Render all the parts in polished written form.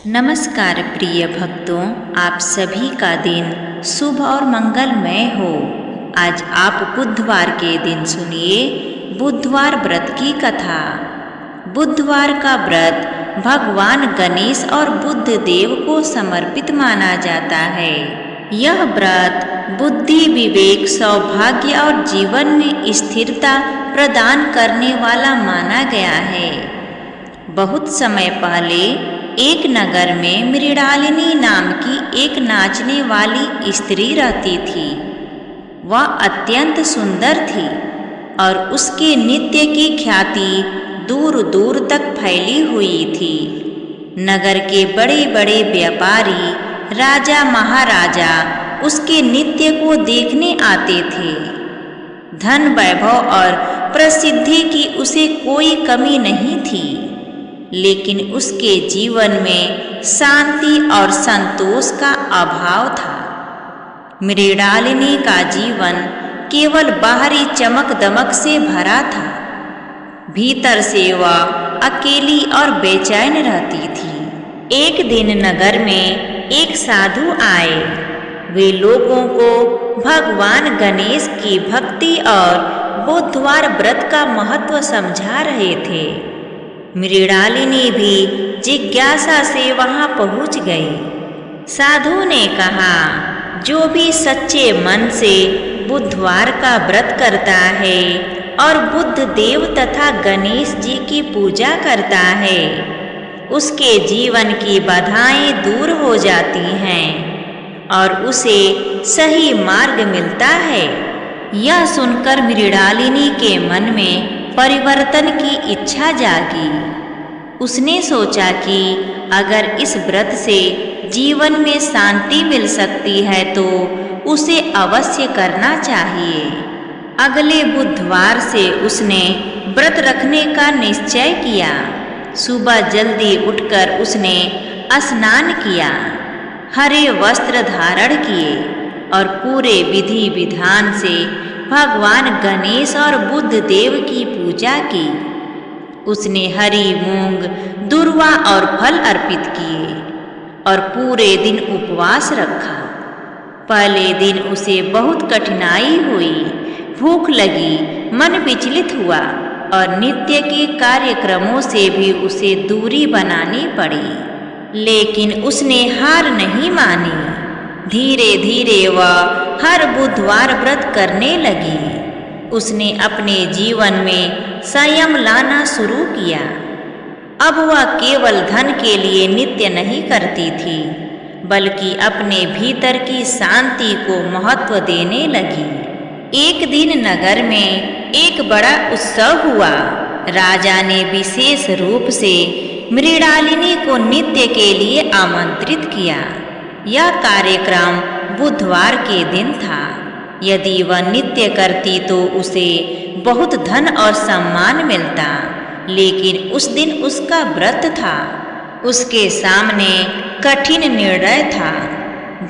नमस्कार प्रिय भक्तों, आप सभी का दिन शुभ और मंगलमय हो। आज आप बुधवार के दिन सुनिए बुधवार व्रत की कथा। बुधवार का व्रत भगवान गणेश और बुद्ध देव को समर्पित माना जाता है। यह व्रत बुद्धि, विवेक, सौभाग्य और जीवन में स्थिरता प्रदान करने वाला माना गया है। बहुत समय पहले एक नगर में मृणालिनी नाम की एक नाचने वाली स्त्री रहती थी। वह अत्यंत सुंदर थी और उसके नृत्य की ख्याति दूर दूर तक फैली हुई थी। नगर के बड़े बड़े व्यापारी, राजा महाराजा उसके नृत्य को देखने आते थे। धन, वैभव और प्रसिद्धि की उसे कोई कमी नहीं थी, लेकिन उसके जीवन में शांति और संतोष का अभाव था। मृणालिनी का जीवन केवल बाहरी चमक दमक से भरा था। भीतर से वह अकेली और बेचैन रहती थी। एक दिन नगर में एक साधु आए। वे लोगों को भगवान गणेश की भक्ति और बुधवार व्रत का महत्व समझा रहे थे। मृणालिनी भी जिज्ञासा से वहां पहुंच गई। साधु ने कहा, जो भी सच्चे मन से बुधवार का व्रत करता है और बुद्ध देव तथा गणेश जी की पूजा करता है, उसके जीवन की बाधाएं दूर हो जाती हैं और उसे सही मार्ग मिलता है। यह सुनकर मृणालिनी के मन में परिवर्तन की इच्छा जागी। उसने सोचा कि अगर इस व्रत से जीवन में शांति मिल सकती है तो उसे अवश्य करना चाहिए। अगले बुधवार से उसने व्रत रखने का निश्चय किया। सुबह जल्दी उठकर उसने स्नान किया, हरे वस्त्र धारण किए और पूरे विधि विधान से भगवान गणेश और बुद्ध देव की पूजा की। उसने हरी मूंग, दूर्वा और फल अर्पित किए और पूरे दिन उपवास रखा। पहले दिन उसे बहुत कठिनाई हुई, भूख लगी, मन विचलित हुआ और नित्य के कार्यक्रमों से भी उसे दूरी बनानी पड़ी। लेकिन उसने हार नहीं मानी। धीरे धीरे वह हर बुधवार व्रत करने लगी। उसने अपने जीवन में संयम लाना शुरू किया। अब वह केवल धन के लिए नृत्य नहीं करती थी, बल्कि अपने भीतर की शांति को महत्व देने लगी। एक दिन नगर में एक बड़ा उत्सव हुआ। राजा ने विशेष रूप से मृणालिनी को नृत्य के लिए आमंत्रित किया। यह कार्यक्रम बुधवार के दिन था। यदि वह नृत्य करती तो उसे बहुत धन और सम्मान मिलता, लेकिन उस दिन उसका व्रत था। उसके सामने कठिन निर्णय था।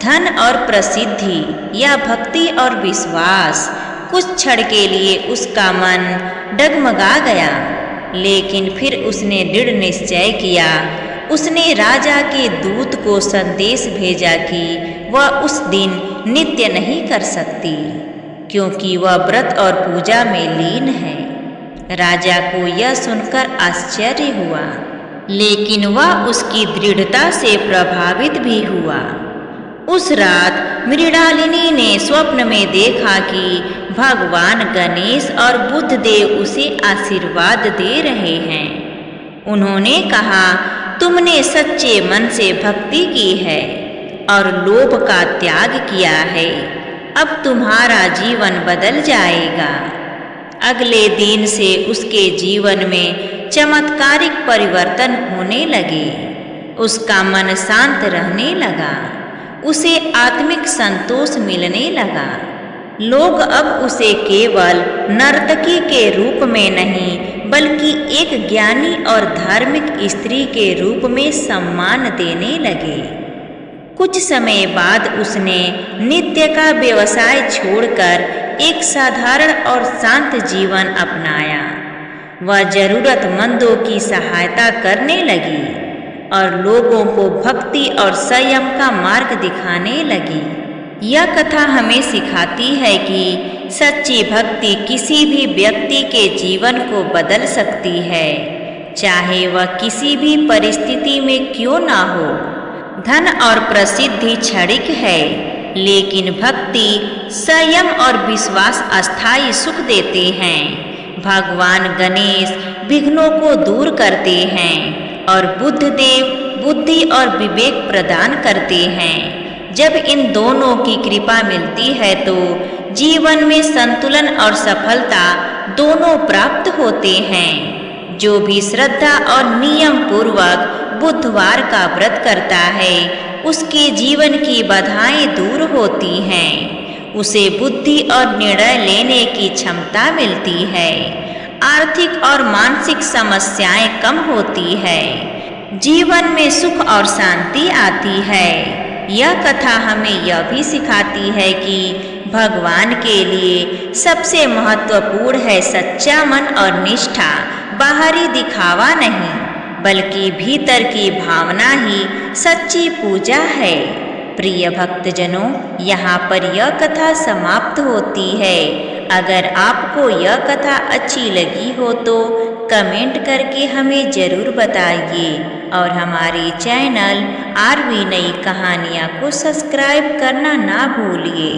धन और प्रसिद्धि या भक्ति और विश्वास। कुछ क्षण के लिए उसका मन डगमगा गया, लेकिन फिर उसने दृढ़ निश्चय किया। उसने राजा के दूत को संदेश भेजा कि वह उस दिन नृत्य नहीं कर सकती, क्योंकि वह व्रत और पूजा में लीन है। राजा को यह सुनकर आश्चर्य हुआ, लेकिन वह उसकी दृढ़ता से प्रभावित भी हुआ। उस रात मृणालिनी ने स्वप्न में देखा कि भगवान गणेश और बुद्ध देव उसे आशीर्वाद दे रहे हैं। उन्होंने कहा, तुमने सच्चे मन से भक्ति की है और लोभ का त्याग किया है। अब तुम्हारा जीवन बदल जाएगा। अगले दिन से उसके जीवन में चमत्कारिक परिवर्तन होने लगे। उसका मन शांत रहने लगा। उसे आत्मिक संतोष मिलने लगा। लोग अब उसे केवल नर्तकी के रूप में नहीं, बल्कि एक ज्ञानी और धार्मिक स्त्री के रूप में सम्मान देने लगे। कुछ समय बाद उसने नृत्य का व्यवसाय छोड़कर एक साधारण और शांत जीवन अपनाया। वह जरूरतमंदों की सहायता करने लगी और लोगों को भक्ति और संयम का मार्ग दिखाने लगी। यह कथा हमें सिखाती है कि सच्ची भक्ति किसी भी व्यक्ति के जीवन को बदल सकती है, चाहे वह किसी भी परिस्थिति में क्यों ना हो। धन और प्रसिद्धि क्षणिक है, लेकिन भक्ति, संयम और विश्वास अस्थायी सुख देते हैं। भगवान गणेश विघ्नों को दूर करते हैं और बुद्धदेव बुद्धि और विवेक प्रदान करते हैं। जब इन दोनों की कृपा मिलती है तो जीवन में संतुलन और सफलता दोनों प्राप्त होते हैं। जो भी श्रद्धा और नियम पूर्वक बुधवार का व्रत करता है, उसके जीवन की बाधाएं दूर होती हैं। उसे बुद्धि और निर्णय लेने की क्षमता मिलती है। आर्थिक और मानसिक समस्याएं कम होती है। जीवन में सुख और शांति आती है। यह कथा हमें यह भी सिखाती है कि भगवान के लिए सबसे महत्वपूर्ण है सच्चा मन और निष्ठा, बाहरी दिखावा नहीं, बल्कि भीतर की भावना ही सच्ची पूजा है। प्रिय भक्तजनों, यहाँ पर यह कथा समाप्त होती है। अगर आपको यह कथा अच्छी लगी हो तो कमेंट करके हमें ज़रूर बताइए और हमारे चैनल आरवी नई कहानियाँ को सब्सक्राइब करना ना भूलिए।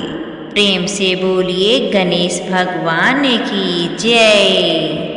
प्रेम से बोलिए गणेश भगवान की जय।